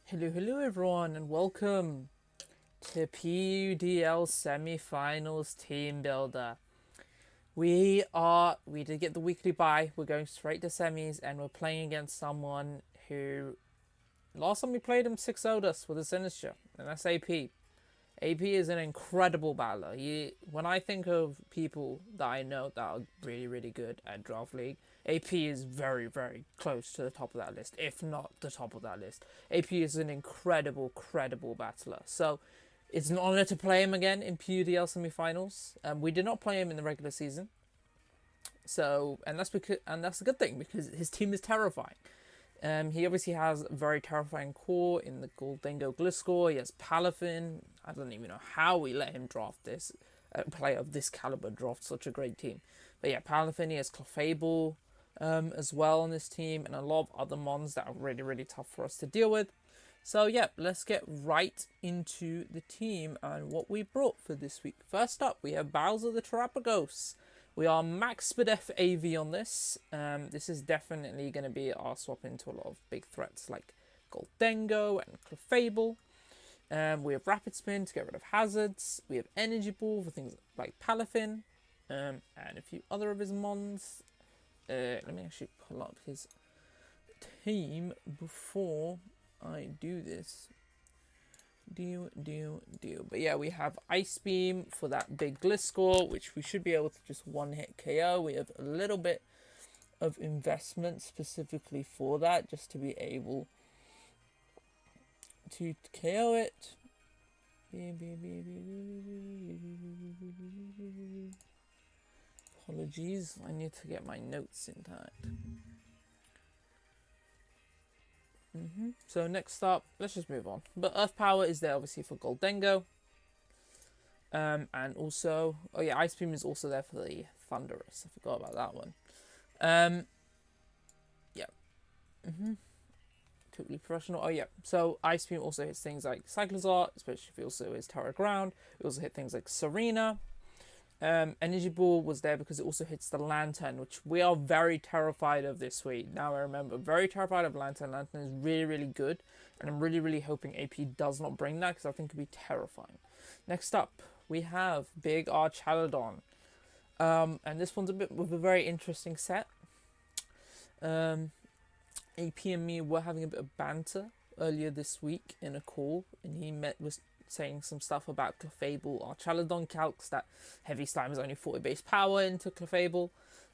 Hello everyone and welcome to PUDL Semi Finals Team Builder. We did get the weekly bye, we're going straight to semis and we're playing against someone who, last time we played him 6-0'd us with a Sinister, and that's AP. AP is an incredible battler. When I think of people that I know that are really good at Draft League, AP is very close to the top of that list, if not the top of that list. AP is an incredible battler. So it's an honor to play him again in PUDL semi-finals. We did not play him in the regular season, so that's a good thing because his team is terrifying. He obviously has a very terrifying core in the Goldengo Gliscor. He has Palafin. I don't even know how we let him draft this. A player of this caliber draft such a great team. But yeah, Palafin, he has Clefable as well on this team, and a lot of other mons that are really tough for us to deal with. So yeah, let's get right into the team and what we brought for this week. First up, we have Bowser the Terrapagos. We are max SPDF AV on this. This is definitely going to be our swap into a lot of big threats like Goldengo and Clefable. We have Rapid Spin to get rid of hazards. We have Energy Ball for things like Palafin. And a few other of his mons. Let me actually pull up his team before I do this. But yeah, we have Ice Beam for that big Gliscor, which we should be able to just one-hit KO. We have a little bit of investment specifically for that, just to be able to KO it. Apologies, I need to get my notes in time. So next up, let's just move on. But Earth Power is there obviously for Goldengo. And also, oh yeah, Ice Beam is also there for the Thunderous. I forgot about that one. Yeah. Totally professional. Oh yeah, so Ice Beam also hits things like Cyclozar, especially if he also is Terra Ground. We also hit things like Serena. Energy Ball was there because it also hits the Lantern, which we are very terrified of this week. Now I remember, very terrified of Lantern. Lantern is really good, and I'm really hoping AP does not bring that because I think it would be terrifying. Next up, we have Big Archaludon, and this one's a bit with a very interesting set. AP and me were having a bit of banter earlier this week in a call, and he was saying some stuff about Clefable. Archaludon calcs that Heavy Slime is only 40 base power into Clefable,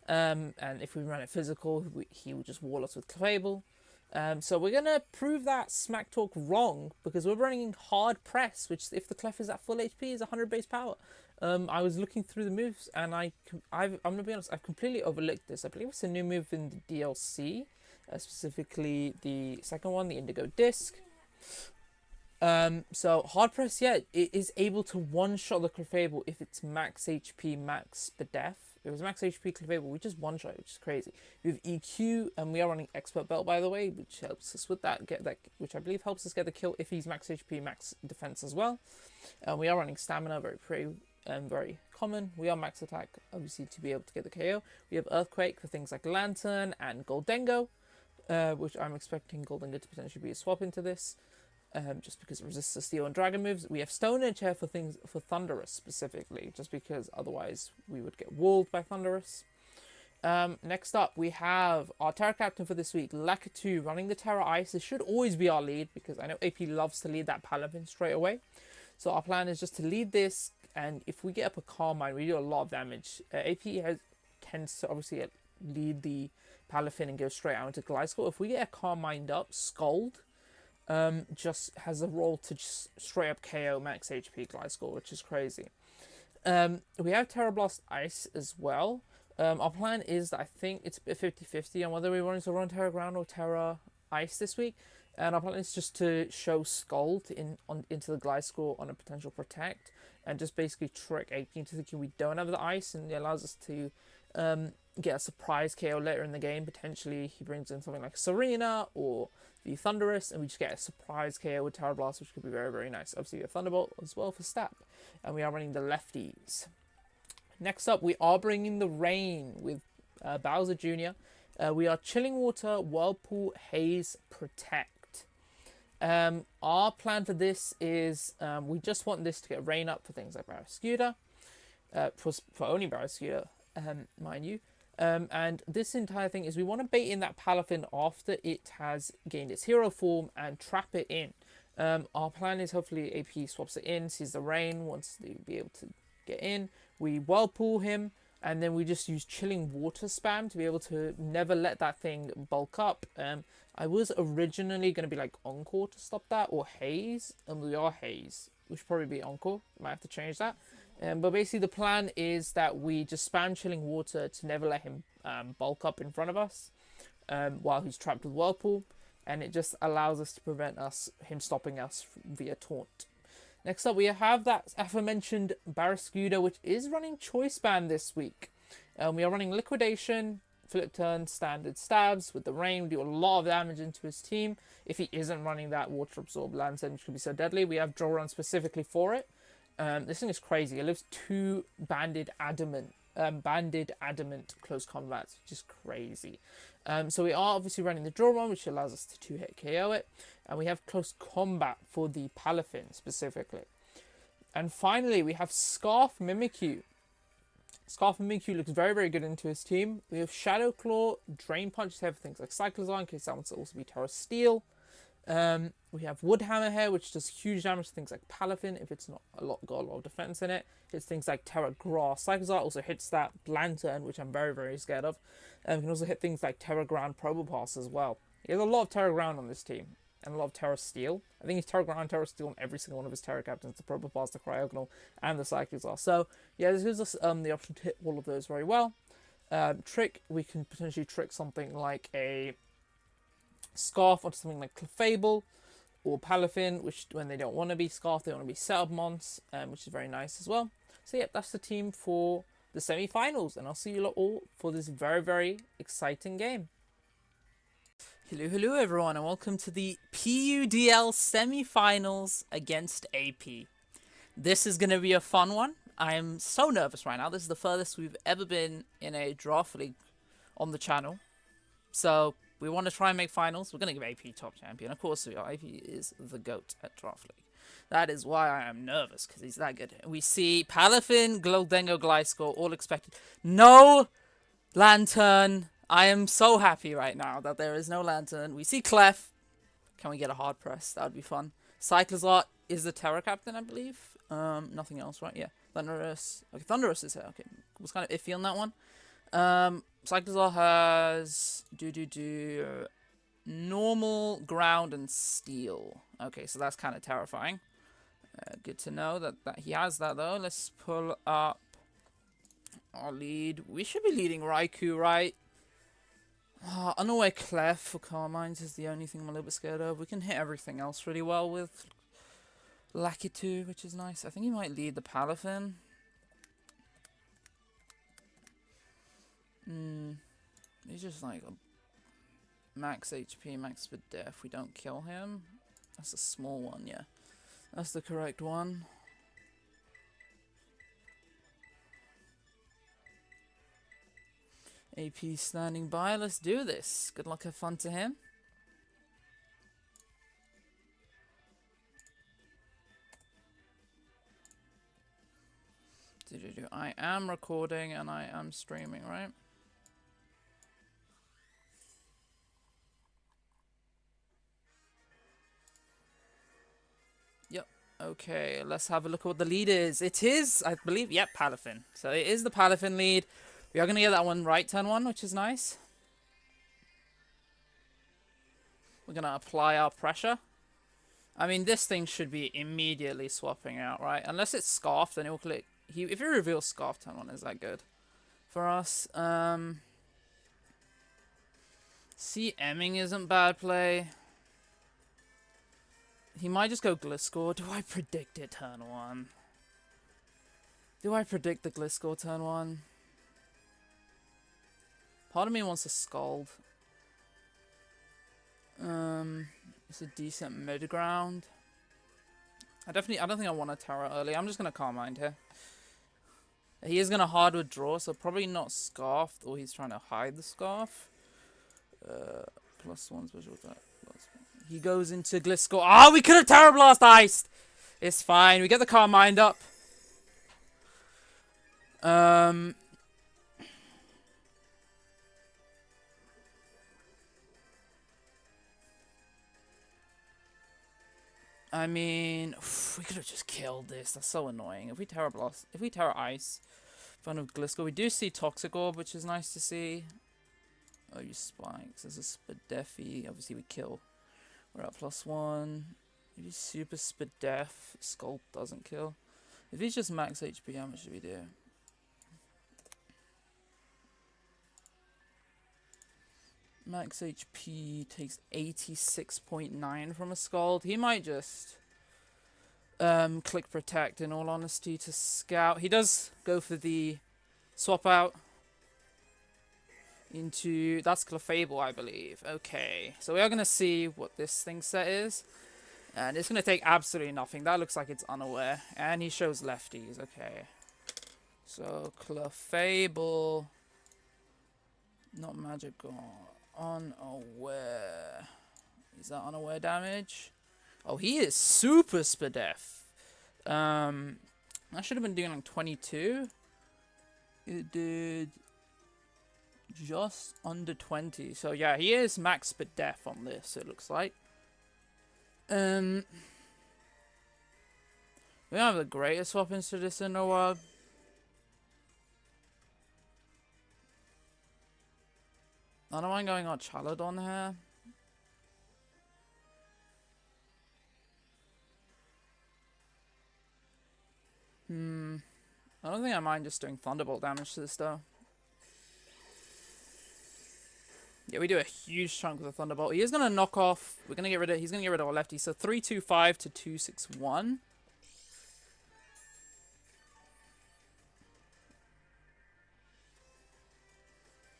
and if we run it physical, he will just wall us with Clefable. So we're going to prove that smack talk wrong, because we're running hard press, which if the Clef is at full HP is 100 base power. I was looking through the moves, and I'm going to be honest, I've completely overlooked this. I believe it's a new move in the DLC, specifically the second one, the Indigo Disc. So hard press, yeah, it is able to one-shot the Clefable if it's max HP, max SPDF. If it was max HP Clefable, we just one-shot it, which is crazy. We have EQ, and we are running Expert Belt, by the way, which helps us with that, which I believe helps us get the kill if he's max HP, max defense as well. We are running Stamina, very common. We are max attack, obviously, to be able to get the KO. We have Earthquake for things like Lantern and Goldengo, which I'm expecting Goldengo to potentially be a swap into this. Just because it resists the steel and dragon moves. We have Stone Edge here for Thunderous specifically, just because otherwise we would get walled by Thunderous. Next up, we have our Terra Captain for this week, Lakitu, running the Terra Ice. This should always be our lead, because I know AP loves to lead that Palafin straight away. So our plan is just to lead this, and if we get up a Carmine, we do a lot of damage. AP tends to obviously lead the Palafin and go straight out into Gliscor. If we get a Carmine up, Scald just has a role to just straight up KO max HP Gliscor, which is crazy. We have Terra Blast Ice as well. Our plan is that I think it's a bit 50-50 on whether we want to run Terra Ground or Terra Ice this week. And our plan is just to show Scald into the Gliscor on a potential Protect, and just basically trick AP into thinking we don't have the Ice, and it allows us to get a surprise KO later in the game. Potentially he brings in something like Serena or the Thunderous, and we just get a surprise KO with Terra Blast, which could be very nice. Obviously a Thunderbolt as well for stat, and we are running the lefties. Next up, we are bringing the Rain with Bowser Jr. We are Chilling Water, Whirlpool, Haze, Protect. Our plan for this is we just want this to get rain up for things like Barrascuda, for only Barrascuda, mind you. And this entire thing is we want to bait in that Palafin after it has gained its hero form and trap it in. Our plan is hopefully AP swaps it in, sees the rain, wants to be able to get in. We Whirlpool him, and then we just use Chilling Water spam to be able to never let that thing bulk up. I was originally going to be like Encore to stop that, or Haze, and we are Haze. We should probably be Encore. Might have to change that. But basically the plan is that we just spam Chilling Water to never let him bulk up in front of us while he's trapped with Whirlpool. And it just allows us to prevent him stopping us via Taunt. Next up, we have that aforementioned Barrascuda, which is running Choice Band this week. We are running Liquidation, Flip Turn, Standard Stabs with the Rain. We do a lot of damage into his team. If he isn't running that Water Absorb Lantern, which could be so deadly, we have Draw Run specifically for it. This thing is crazy. It lives 2 banded adamant close combats, which is crazy. So we are obviously running the Draw Run, which allows us to 2-hit KO it. And we have Close Combat for the Palafin specifically. And finally, we have Scarf Mimikyu. Scarf Mimikyu looks very, very good into his team. We have Shadow Claw, Drain Punch, to have things like Cyclozar, in case that wants to also be Terra Steel. We have Wood Hammerhead, which does huge damage to things like Palafin if it's not got a lot of defense in it. Hits things like Terra Grass. Cyclozar also hits that Lantern, which I'm very, very scared of. And can also hit things like Terra Ground Probopass as well. He has a lot of Terra Ground on this team. And a lot of Terra Steel. I think he's Terra Ground, Terra Steel on every single one of his Terra Captains. The Probopass, the Cryogonal, and the Cyclozar. So, yeah, this gives us the option to hit all of those very well. Trick, we can potentially trick something like a Scarf onto something like Clefable or Palafin, which when they don't want to be Scarf, they want to be Setup Mons, which is very nice as well. So, yeah, that's the team for the semi-finals. And I'll see you lot all for this very, very exciting game. Hello everyone, and welcome to the PUDL Semi Finals against AP. This is going to be a fun one. I am so nervous right now. This is the furthest we've ever been in a draft league on the channel. So we want to try and make finals. We're going to give AP top champion. Of course we are. AP is the GOAT at draft league. That is why I am nervous, because he's that good. We see Palafin, Gludengo, Gliscor, all expected. No Lantern. I am so happy right now that there is no Lantern. We see Clef. Can we get a hard press? That would be fun. Cyclozar is the Terra Captain, I believe. Nothing else, right? Yeah. Thunderous. Okay, Thunderous is here. Okay. Was kind of iffy on that one. Cyclozar has normal, ground, and steel. Okay, so that's kind of terrifying. Good to know that he has that, though. Let's pull up our lead. We should be leading Raikou, right? Unaware Clef for Carmines is the only thing I'm a little bit scared of. We can hit everything else really well with Lakitu, which is nice. I think he might lead the Palafin. He's just like a max HP, max for death. We don't kill him. That's a small one, yeah. That's the correct one. AP standing by. Let's do this. Good luck, have fun to him. I am recording and I am streaming, right? Yep. Okay, let's have a look at what the lead is. It is, I believe, yep, Palafin. So it is the Palafin lead. We are going to get that one right, turn 1, which is nice. We're going to apply our pressure. I mean, this thing should be immediately swapping out, right? Unless it's Scarf, then it will click. If he reveals Scarf, turn 1 is that good for us. See, Emming isn't bad play. He might just go Gliscor. Do I predict it turn 1? Do I predict the Gliscor turn 1? Part of me wants to Scald. It's a decent mid ground. I don't think I want a Terra early. I'm just gonna Carmine here. He is gonna hard withdraw, so probably not Scarfed, or he's trying to hide the Scarf. +1 special attack. He goes into Gliscor. Oh, we could have Terra Blast iced. It's fine. We get the Carmine up. I mean, we could have just killed this. That's so annoying. If we Terra Blast, if we Terra Ice, fun of Gliscor, we do see Toxic Orb, which is nice to see. Oh, you spikes. There's a Spadeffi. Obviously, we kill. We're at +1. If he's super Spadef, Sculpt doesn't kill. If he's just max HP, how much do we do? Max HP takes 86.9 from a Scald. He might just click Protect, in all honesty, to scout. He does go for the swap out into... That's Clefable, I believe. Okay, so we are going to see what this thing set is. And it's going to take absolutely nothing. That looks like it's unaware. And he shows lefties. Okay. So, Clefable. Not magical. Unaware. Is that unaware damage? Oh, he is super Spadef. I should have been doing like 22. It did just under 20. So yeah, he is max Spadef on this, it looks like. We don't have the greatest weapons to this in a while. I don't mind going on Chaladon here. I don't think I mind just doing Thunderbolt damage to this though. Yeah, we do a huge chunk with the Thunderbolt. He is gonna knock off. He's gonna get rid of our lefty. So 325 to 261.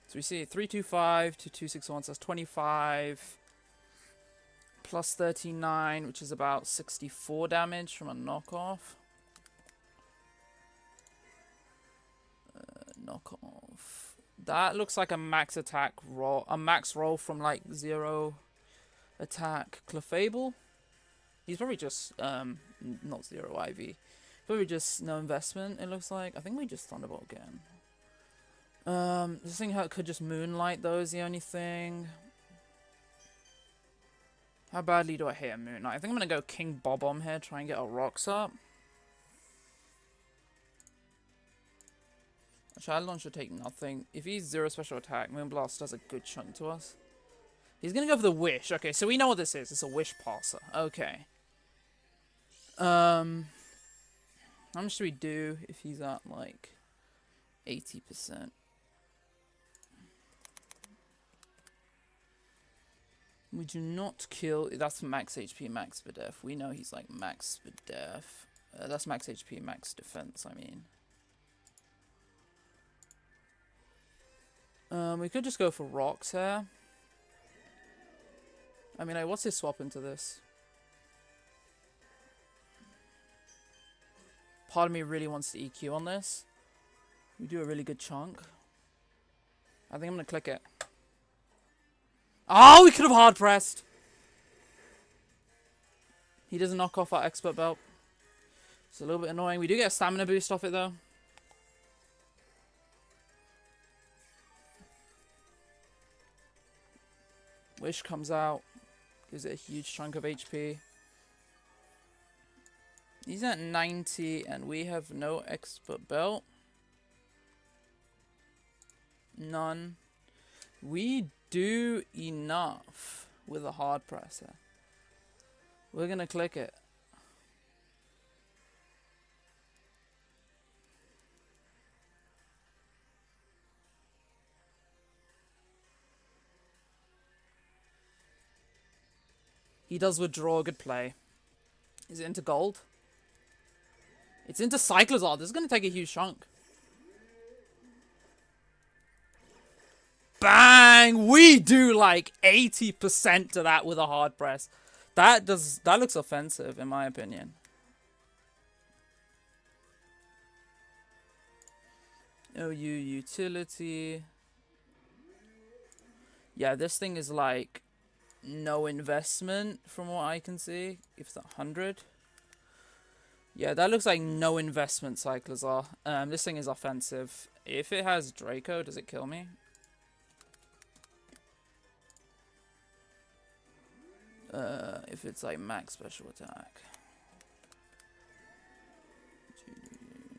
So we see 325 to 261, so that's 25 plus 39, which is about 64 damage from a knockoff. Knockoff. That looks like a max attack roll, a max roll from like 0 attack Clefable. He's probably just not 0 IV. Probably just no investment, it looks like. I think we just Thunderbolt again. This thing could just Moonlight though is the only thing. How badly do I hit a Moonlight? I think I'm gonna go King Bob-omb here, try and get our rocks up. Shadow should take nothing. If he's 0 special attack, Moonblast does a good chunk to us. He's gonna go for the Wish. Okay, so we know what this is. It's a Wish Passer. Okay. How much do we do if he's at like 80%? We do not kill. That's max HP, max Spadef. We know he's like max Spadef. That's max HP, max defense, I mean. We could just go for rocks here. I mean, like, what's his swap into this? Part of me really wants to EQ on this. We do a really good chunk. I think I'm gonna click it. Oh, we could have hard pressed. He doesn't knock off our expert belt. It's a little bit annoying. We do get a stamina boost off it though. Wish comes out. Gives it a huge chunk of HP. He's at 90 and we have no expert belt. None. We do enough with a hard presser. We're gonna click it. He does withdraw a good play. Is it into gold? It's into Cyclozar. This is going to take a huge chunk. Bang! We do like 80% to that with a hard press. That looks offensive in my opinion. OU utility. Yeah, this thing is like no investment from what I can see. If it's 100. Yeah, that looks like no investment cycles are. This thing is offensive. If it has Draco, does it kill me? If it's like max special attack.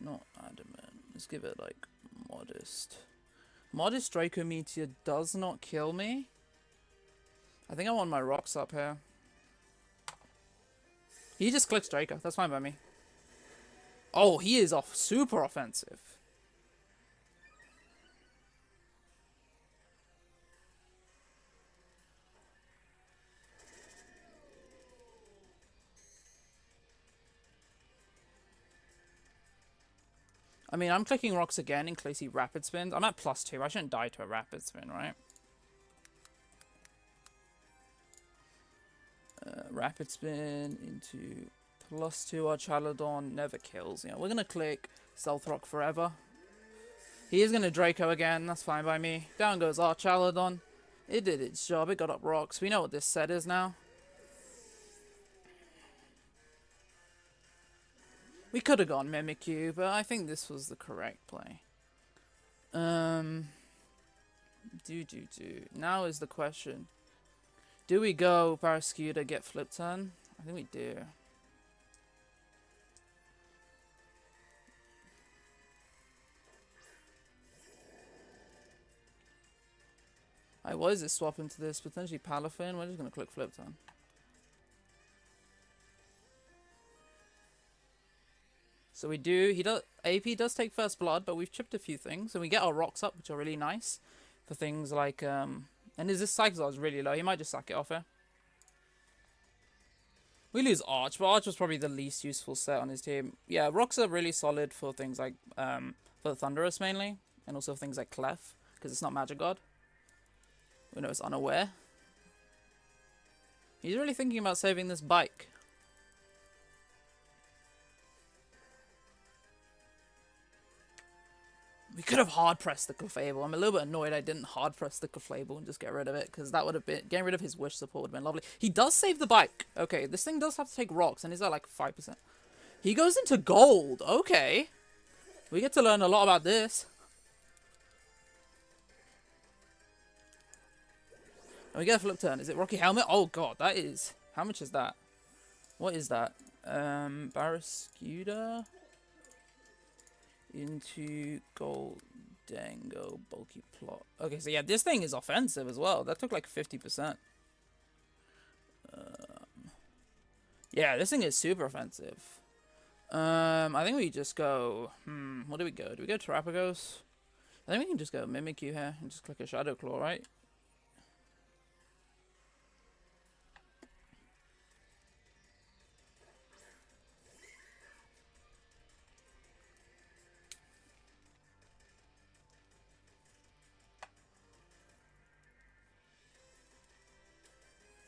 Not adamant. Let's give it like modest. Modest Draco Meteor does not kill me. I think I want my rocks up here. He just clicks Draco. That's fine by me. Oh, he is off super offensive. I mean, I'm clicking rocks again in case he rapid spins. I'm at +2. I shouldn't die to a rapid spin, right? Rapid spin into +2. Our Chaladon never kills. Yeah, we're going to click Stealth Rock forever. He is going to Draco again. That's fine by me. Down goes our Chaladon. It did its job. It got up rocks. We know what this set is now. We could have gone Mimikyu, but I think this was the correct play. Now is the question. Do we go Barraskewda, get flip turn? I think we do. I was it swap into this, potentially Palafin. We're just going to click flip turn. So we do, AP does take first blood, but we've chipped a few things. And we get our rocks up, which are really nice. For things like, and this Cyclozar is really low. He might just sack it off here. We lose Arch, but Arch was probably the least useful set on his team. Yeah, rocks are really solid for things like, for the Thunderous mainly. And also things like Clef, because it's not Magic God. We know it's unaware. He's really thinking about saving this bike. We could have hard pressed the Clefable. I'm a little bit annoyed I didn't hard press the Clefable and just get rid of it, because that would have been, getting rid of his wish support would have been lovely. He does save the bike. Okay, this thing does have to take rocks, and he's at like 5%. He goes into gold. Okay. We get to learn a lot about this. And we get a flip turn. Is it Rocky Helmet? Oh god, that is... How much is that? What is that? Barraskewda into Goldango bulky plot. Okay, so yeah, this thing is offensive as well. That took like 50%. Yeah, this thing is super offensive. I think we just go... what do we go? Do we go Terrapagos? I think we can just go Mimikyu here and just click a Shadow Claw, right?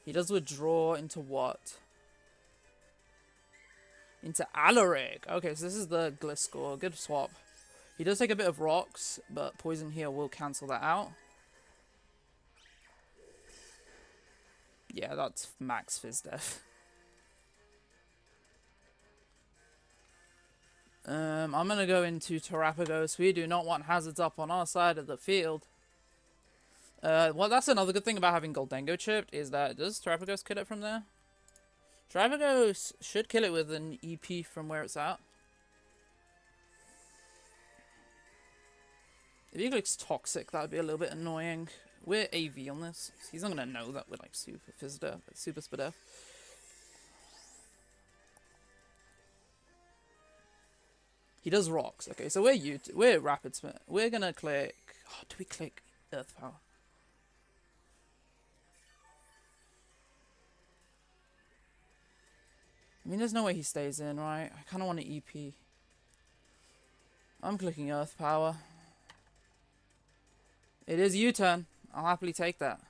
He does withdraw into what? Into Alaric. Okay, so this is the Gliscor. Good swap. He does take a bit of rocks, but Poison Heal will cancel that out. Yeah, that's max Fizz Death. I'm going to go into Terrapagos. We do not want hazards up on our side of the field. Well, that's another good thing about having Goldango chipped, is that, does Terrapagos kill it from there? Terrapagos should kill it with an EP from where it's at. If he looks toxic, that would be a little bit annoying. We're AV on this. So he's not going to know that we're like super Fizz-Death, super Spadef. He does rocks. Okay, so we're Rapid Spin. We're going to click... Oh, do we click Earth Power? I mean, there's no way he stays in, right? I kind of want an EP. I'm clicking Earth Power. It is U-turn. I'll happily take that.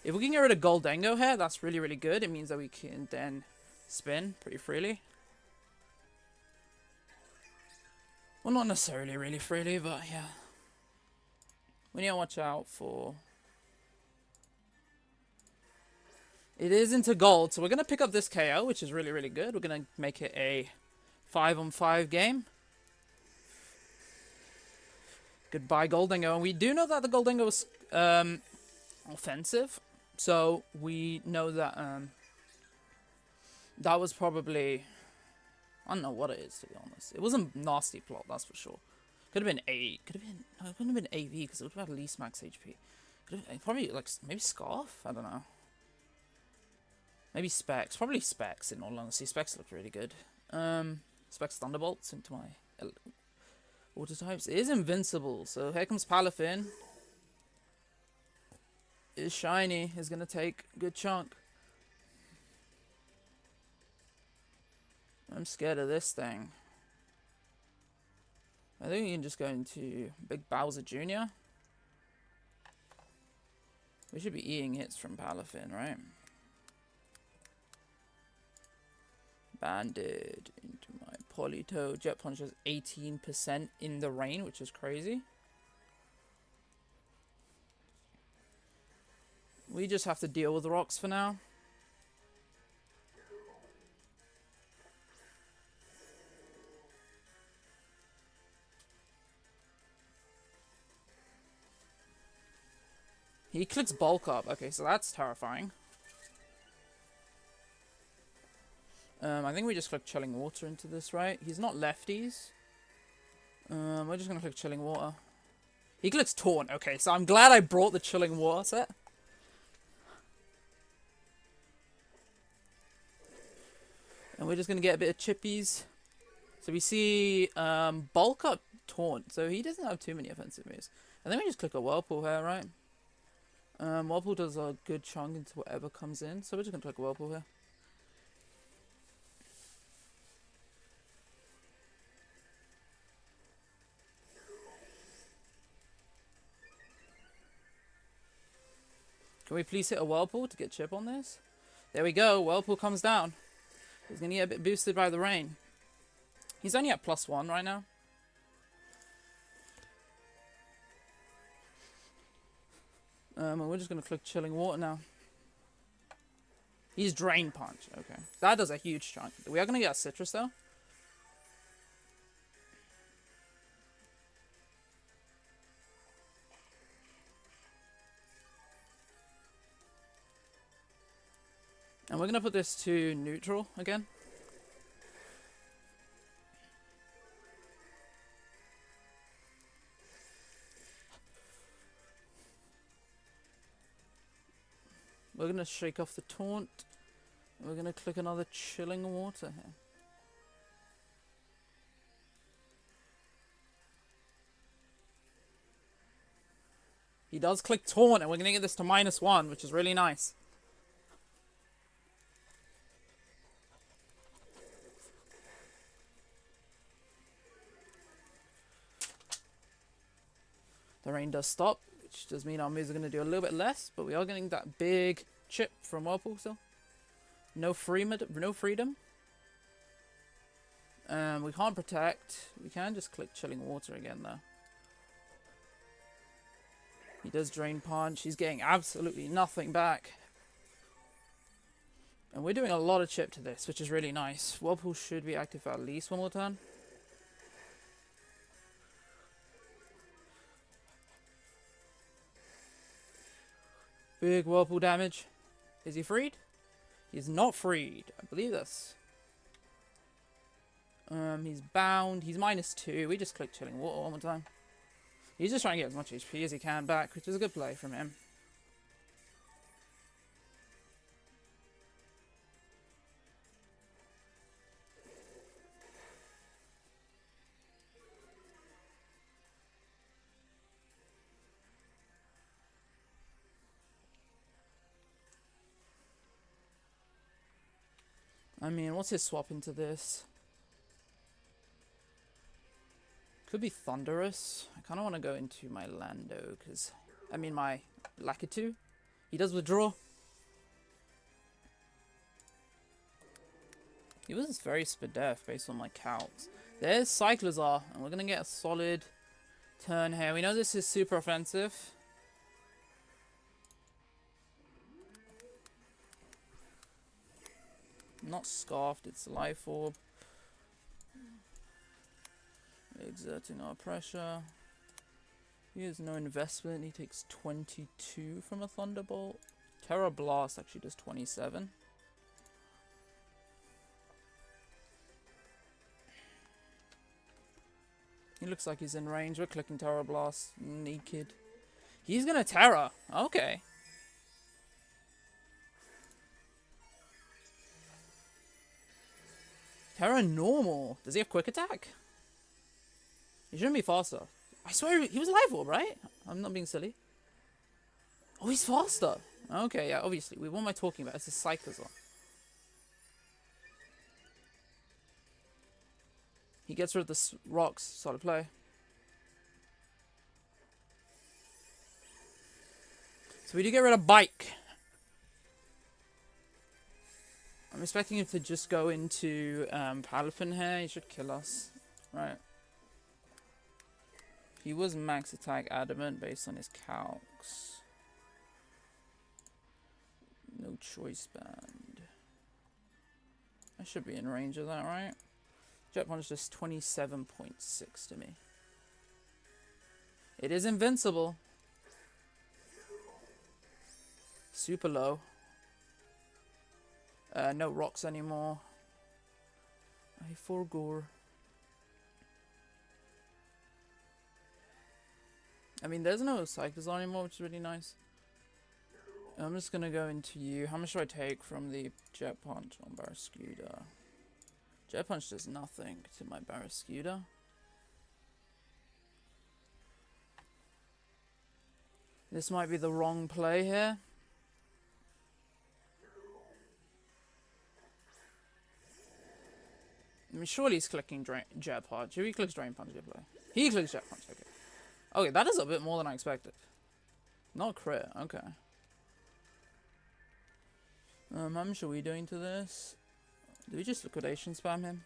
If we can get rid of Goldango here, that's really, really good. It means that we can then spin pretty freely. Well, not necessarily really freely, but yeah. We need to watch out for... It is into gold, so we're going to pick up this KO, which is really, really good. We're going to make it a 5-on-5 game. Goodbye, Goldingo. And we do know that the Goldingo was offensive, so we know that that was probably... I don't know what it is, to be honest. It was a nasty plot, that's for sure. Could have been A. Could have been... No, it couldn't have been AV, because it would have had at least max HP. Could have, probably, like, maybe Scarf? I don't know. Maybe Specs. Probably Specs, in all honesty. Specs looked really good. Specs Thunderbolts into my water types. It is invincible, so here comes Palafin. Is shiny. Is going to take a good chunk. I'm scared of this thing. I think we can just go into Big Bowser Jr. We should be eating hits from Palafin, right? Banded into my Polito. Jet Punch has 18% in the rain, which is crazy. We just have to deal with the rocks for now. He clicks bulk up. Okay, so that's terrifying. I think we just click Chilling Water into this, right? He's not lefties. We're just going to click Chilling Water. He clicks Taunt. Okay, so I'm glad I brought the Chilling Water set. And we're just going to get a bit of chippies. So we see bulk up Taunt. So he doesn't have too many offensive moves. And then we just click a Whirlpool here, right? Whirlpool does a good chunk into whatever comes in. So we're just going to click a Whirlpool here. Can we please hit a Whirlpool to get chip on this? There we go. Whirlpool comes down. He's going to get a bit boosted by the rain. He's only at +1 right now. And we're just going to click Chilling Water now. He's Drain Punch. Okay. That does a huge chunk. We are going to get a Citrus though. And we're going to put this to neutral again. We're going to shake off the Taunt. And we're going to click another Chilling Water here. He does click Taunt, and we're going to get this to -1, which is really nice. The rain does stop, which does mean our moves are going to do a little bit less, but we are getting that big chip from Whirlpool still. No freedom. We can't protect. We can just click Chilling Water again though. He does Drain Punch. He's getting absolutely nothing back. And we're doing a lot of chip to this, which is really nice. Whirlpool should be active for at least one more turn. Big Whirlpool damage. Is he freed? He's not freed. I believe this. He's bound. He's -2. We just click Chilling Water one more time. He's just trying to get as much HP as he can back, which is a good play from him. I mean, what's his swap into this? Could be Thunderous. I kind of want to go into my Lando, because... I mean, my Lakitu. He does withdraw. He was very Spadef based on my counts. There's Cyclizar, and we're going to get a solid turn here. We know this is super offensive. Not scarfed, it's life orb. Exerting our pressure. He has no investment. He takes 22 from a Thunderbolt. Terra Blast actually does 27. He looks like he's in range. We're clicking Terra Blast. Naked. He's gonna Terra. Okay. Terra normal. Does he have quick attack? He shouldn't be faster. I swear he was life orb, right? I'm not being silly. Oh, he's faster. Okay, yeah, obviously. What am I talking about? It's a Cyclozone. He gets rid of the rocks. Solid play. So we do get rid of Bike. I'm expecting him to just go into Palafin here. He should kill us. Right. He was max attack adamant based on his calcs. No choice band. I should be in range of that, right? Jet Punch does 27.6 to me. It is invincible. Super low. No rocks anymore. I forgore. I mean, there's no Cyclozone anymore, which is really nice. I'm just gonna go into you. How much do I take from the Jet Punch on Barraskewda? Jet Punch does nothing to my Barraskewda. This might be the wrong play here. I mean, surely he's clicking Jet Punch. If he clicks Drain Punch, good play. He clicks Jet Punch, okay. Okay, that is a bit more than I expected. Not crit, okay. How much are we doing to this? Do we just liquidation spam him?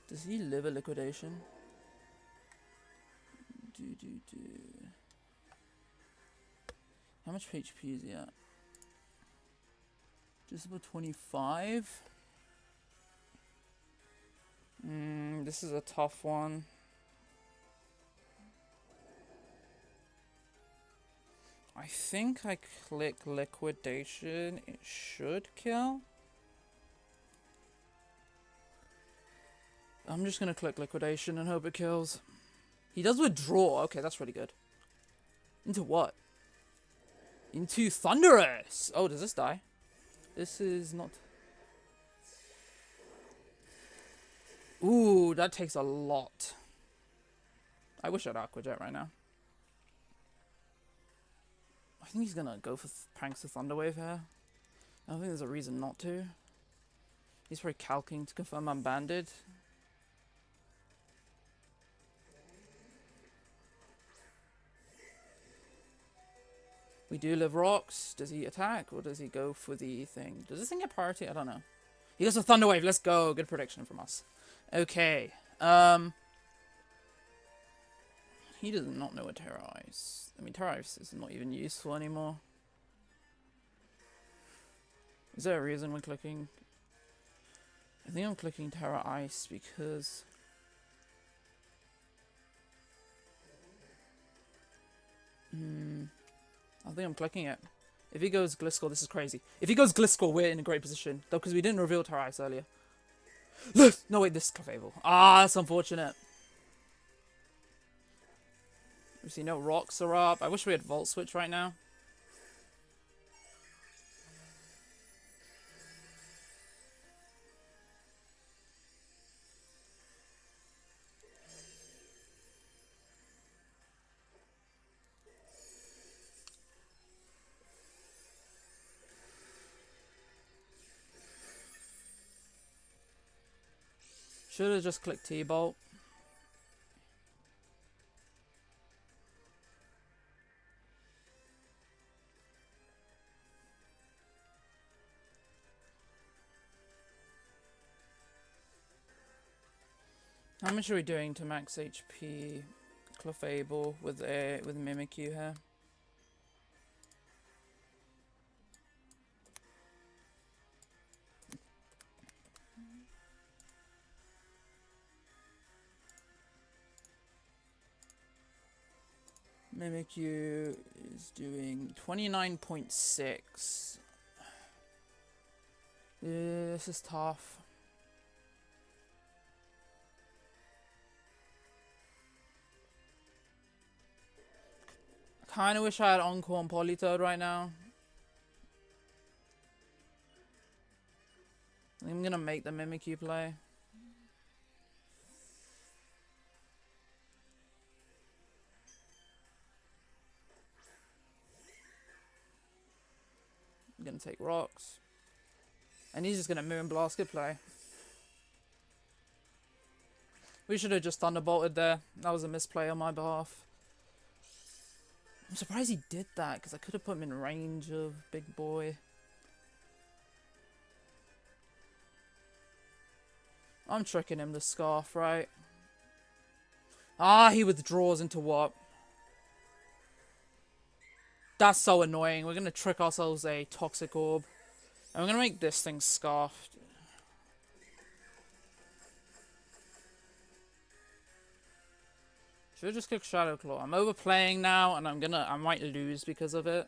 Does he live a liquidation? How much HP is he at? Just about 25? This is a tough one. I think I click liquidation. It should kill. I'm just gonna click liquidation and hope it kills. He does withdraw. Okay, that's really good. Into what? Into Thunderous. Oh, does this die? This is not... Ooh, that takes a lot. I wish I had Aqua Jet right now. I think he's gonna go for pranks with Thunderwave here. I don't think there's a reason not to. He's probably calcing to confirm I'm banded. We do live rocks. Does he attack or does he go for the thing? Does this thing get priority? I don't know. He goes for Thunderwave. Let's go. Good prediction from us. Okay. He does not know a Terra Ice. I mean, Terra Ice is not even useful anymore. Is there a reason we're clicking? I think I'm clicking Terra Ice because... I think I'm clicking it. If he goes Gliscor, this is crazy. If he goes Gliscor, we're in a great position. Though, because we didn't reveal Terra Ice earlier. No, wait, this is Clefable. Ah, that's unfortunate. We see no rocks are up. I wish we had Volt Switch right now. Should have just clicked T-Bolt. How much are we doing to max HP Clefable with Mimikyu here? Mimikyu is doing 29.6. This is tough. Kinda wish I had Encore and Politoed right now. I'm gonna make the Mimikyu play. I'm gonna take rocks. And he's just gonna Moonblast. Good play. We should have just Thunderbolted there. That was a misplay on my behalf. I'm surprised he did that, because I could have put him in range of Big Boy. I'm tricking him to Scarf, right? Ah, he withdraws into what? That's so annoying. We're going to trick ourselves a Toxic Orb. And we're going to make this thing Scarfed. Should have just clicked Shadow Claw. I'm overplaying now, and I might lose because of it.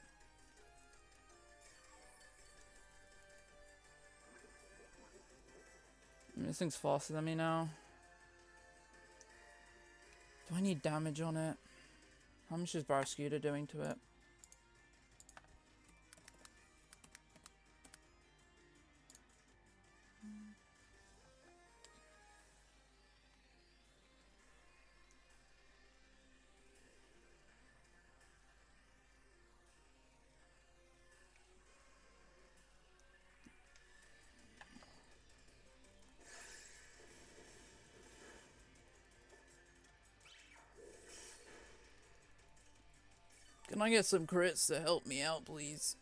This thing's faster than me now. Do I need damage on it? How much is Barraskewda doing to it? Can I get some crits to help me out, please?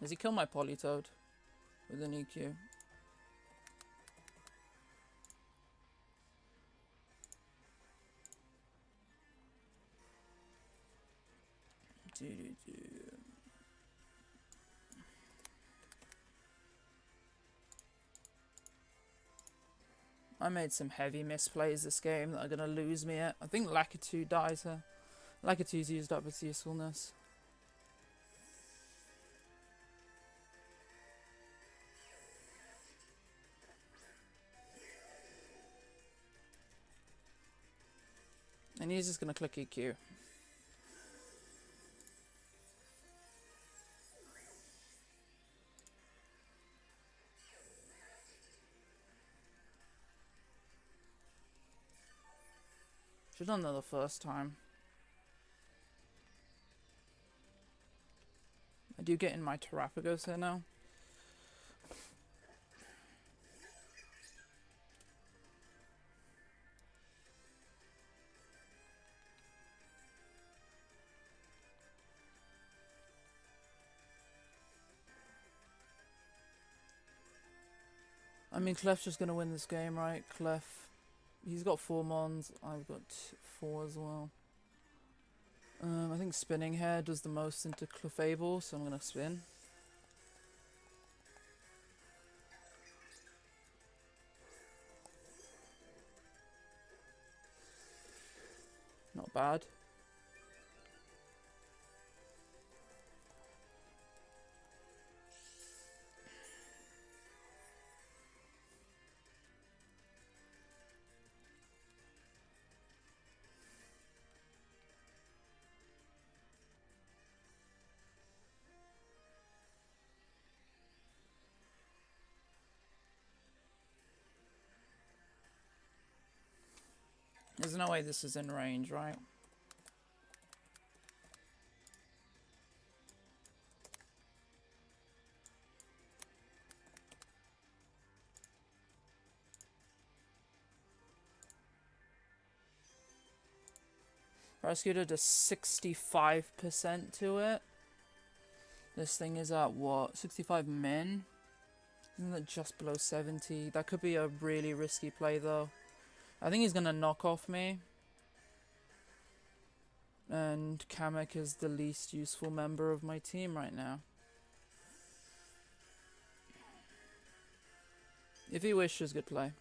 Does he kill my Politoed with an EQ? I made some heavy misplays this game that are going to lose me at. I think Lakitu dies here. Lakitu's used up its usefulness. And he's just going to click EQ. Should have done that the first time. I do get in my Terrapagos here now. I mean, Clef's just going to win this game, right? Clef. He's got 4 mons. I've got 4 as well. I think Spinning Hair does the most into Clefable, so I'm going to spin. Not bad. There's no way this is in range, right? Barraskewda does 65% to it. This thing is at what? 65 min? Isn't that just below 70? That could be a really risky play though. I think he's gonna knock off me. And Kamek is the least useful member of my team right now. If he wishes, good play.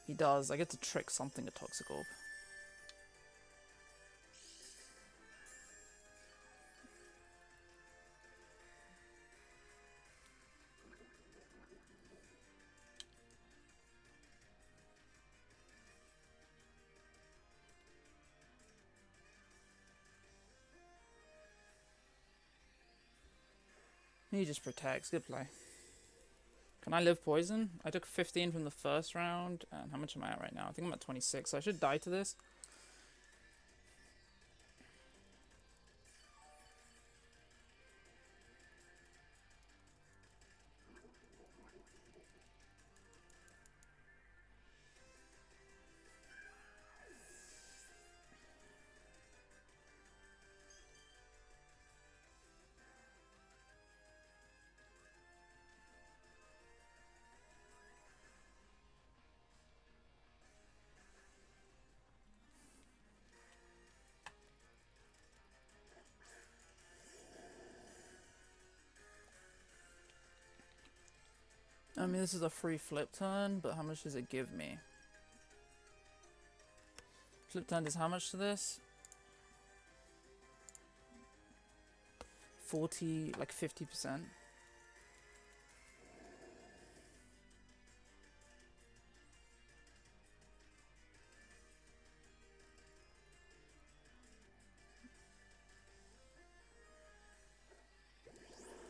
He does. I get to trick something a Toxic Orb. He just protects. Good play. Can I live poison? I took 15 from the first round. And how much am I at right now? I think I'm at 26. So I should die to this. I mean, this is a free flip turn, but how much does it give me? Flip turn does how much to this? 40, like 50%.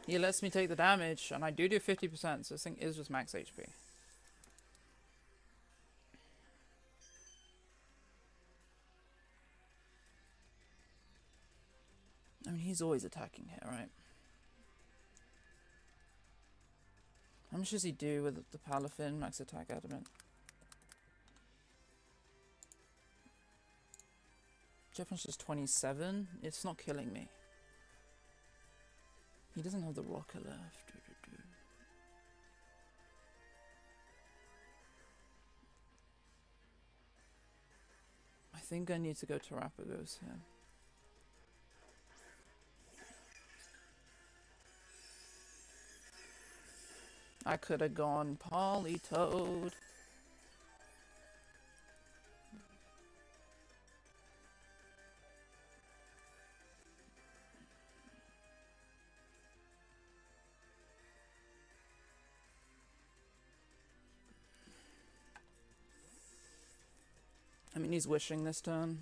He lets me take the damage, and I do 50%, so this thing is just max HP. I mean, he's always attacking here, right? How much does he do with the Palafin max attack adamant? Difference is 27. It's not killing me. He doesn't have the rocker left. I think I need to go to Rapagos here. I could have gone Polytoad. I mean, he's wishing this turn.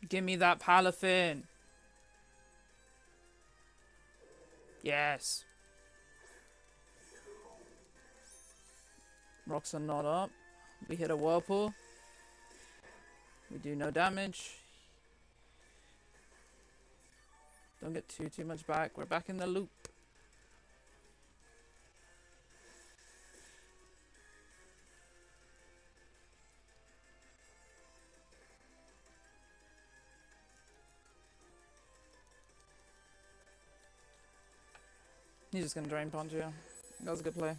Give me that Palafin. Yes. Rocks are not up. We hit a Whirlpool. We do no damage. Don't get too much back. We're back in the loop. He's just gonna drain Paldea. That was a good play.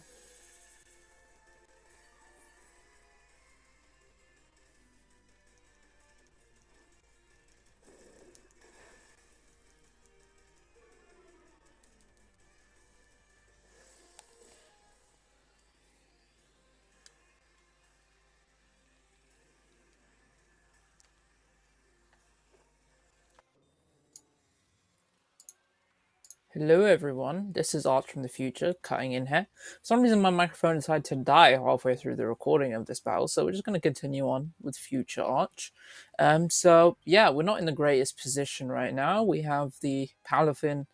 Hello everyone, this is Art from the future, cutting in here. For some reason my microphone decided to die halfway through the recording of this battle, so we're just going to continue on with future Arch. So yeah, we're not in the greatest position right now. We have the Palafin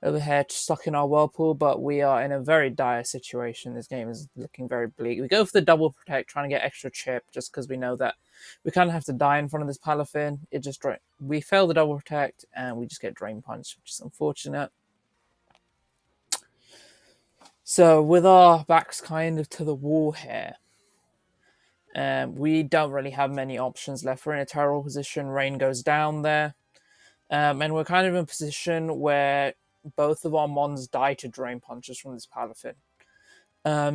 over here stuck in our whirlpool, but we are in a very dire situation. This game is looking very bleak. We go for the double protect, trying to get extra chip, just because we know that we kind of have to die in front of this Palafin. It just we fail the double protect, and we just get drain punch, which is unfortunate. So with our backs kind of to the wall here, we don't really have many options left. We're in a terrible position. Rain goes down there. And we're kind of in a position where both of our mons die to drain punches from this Palafin.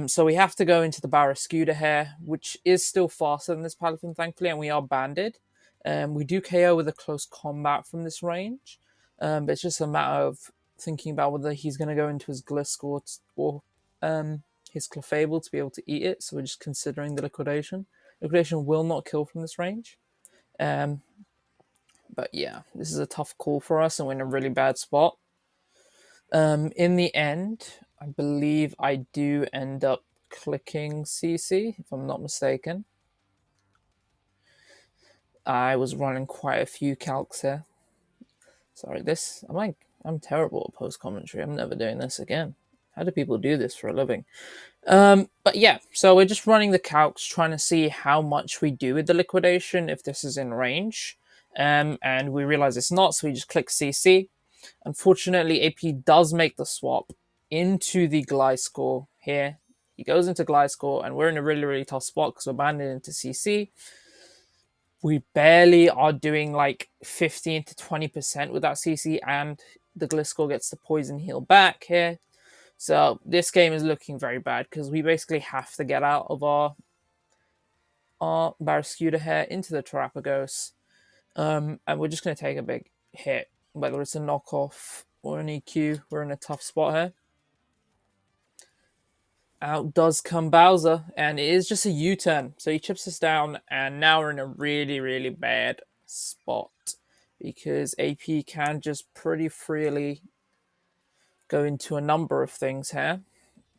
So we have to go into the Barrascuda here, which is still faster than this Palafin, thankfully, and we are banded. We do KO with a close combat from this range, but it's just a matter of thinking about whether he's going to go into his Glisk or his Clefable to be able to eat it. So we're just considering the Liquidation. Liquidation will not kill from this range. But yeah, this is a tough call for us, and we're in a really bad spot. In the end, I believe I do end up clicking CC, if I'm not mistaken. I was running quite a few calcs here. Sorry, I'm terrible at post commentary. I'm never doing this again. How do people do this for a living? But yeah, so we're just running the calcs, trying to see how much we do with the liquidation, if this is in range. And we realize it's not, so we just click CC. Unfortunately, AP does make the swap into the Gliscor here. He goes into Gliscor, and we're in a really, really tough spot because we're banded into CC. We barely are doing like 15 to 20% with that CC, and the Gliscor gets the poison heal back here. So this game is looking very bad because we basically have to get out of our Barrascuda here into the Terapagos. And we're just going to take a big hit, whether it's a knockoff or an EQ. We're in a tough spot here. Out does come Bowser, and it is just a U-turn. So he chips us down, and now we're in a really, really bad spot because AP can just pretty freely go into a number of things here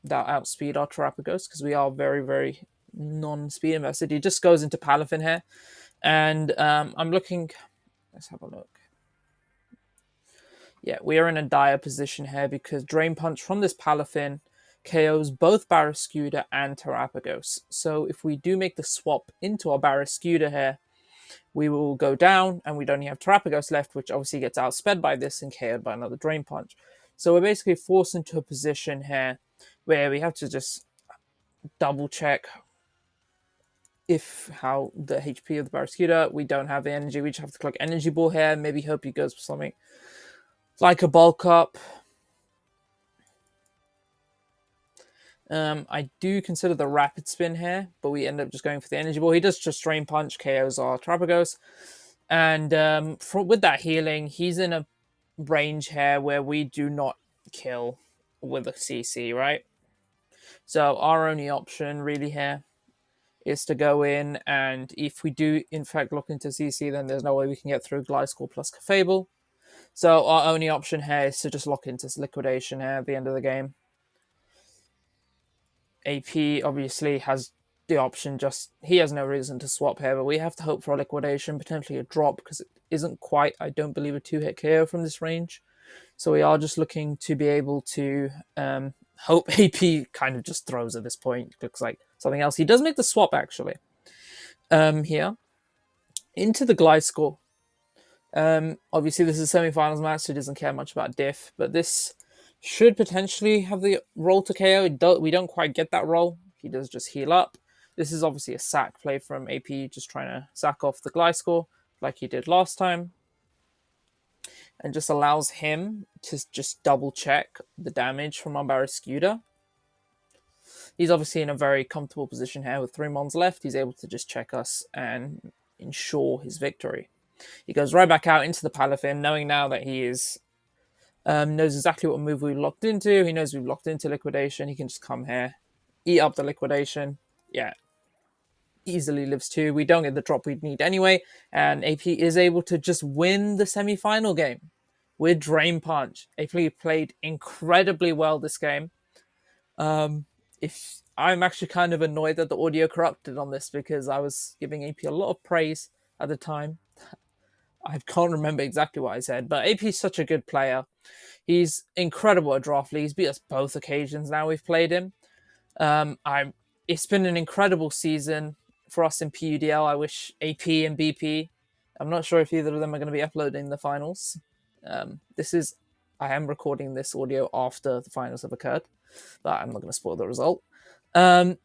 that outspeed our Terapagos because we are very, very non-speed invested. He just goes into Palafin here, and I'm looking. Let's have a look. Yeah, we are in a dire position here because Drain Punch from this Palafin KOs both Barrascuda and Terapagos. So if we do make the swap into our Barrascuda here, we will go down and we'd only have Terapagos left, which obviously gets outsped by this and KO'd by another Drain Punch. So we're basically forced into a position here where we have to just double check how the HP of the Barrascuda. We don't have the energy. We just have to click Energy Ball here. Maybe hope he goes for something like a bulk up. I do consider the rapid spin here, but we end up just going for the energy ball. He does just Drain Punch, KOs our Terapagos. And with that healing, he's in a range here where we do not kill with a CC, right? So our only option really here is to go in, and if we do in fact look into CC, then there's no way we can get through Gliscor plus Clefable. So our only option here is to just lock into liquidation here at the end of the game. AP obviously has the option, he has no reason to swap here, but we have to hope for a liquidation, potentially a drop, because it isn't quite, I don't believe, a 2-hit KO from this range. So we are just looking to be able to hope AP kind of just throws at this point. Looks like something else. He does make the swap, actually, here into the Gliscor. Obviously, this is a semi-finals match, so he doesn't care much about diff, but this should potentially have the roll to KO. We don't quite get that roll. He does just heal up. This is obviously a sack play from AP, just trying to sack off the Gliscor like he did last time, and just allows him to just double check the damage from our Barrascuda. He's obviously in a very comfortable position here with 3 mons left. He's able to just check us and ensure his victory. He goes right back out into the Palafin, knowing now that he is knows exactly what move we locked into. He knows we've locked into liquidation. He can just come here, eat up the liquidation. Yeah, easily lives 2. We don't get the drop we'd need anyway, and AP is able to just win the semi-final game with Drain Punch. AP played incredibly well this game. If I'm actually kind of annoyed that the audio corrupted on this because I was giving AP a lot of praise at the time. I can't remember exactly what I said, but AP is such a good player. He's incredible at draft league. He's beat us both occasions now we've played him. I'm. It's been an incredible season for us in PUDL. I wish AP and BP. I'm not sure if either of them are going to be uploading the finals. This is. I am recording this audio after the finals have occurred, but I'm not going to spoil the result. Um,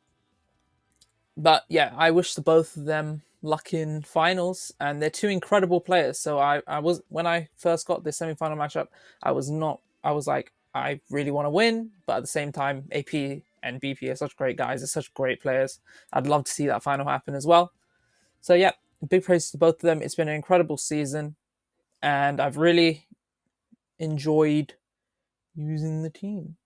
but yeah, I wish the both of them luck in finals, and they're two incredible players. So I was when I first got this semi-final matchup, I was not. I was like, I really want to win, but at the same time, AP and BP are such great guys. They're such great players. I'd love to see that final happen as well. So yeah, big praise to both of them. It's been an incredible season, and I've really enjoyed using the team.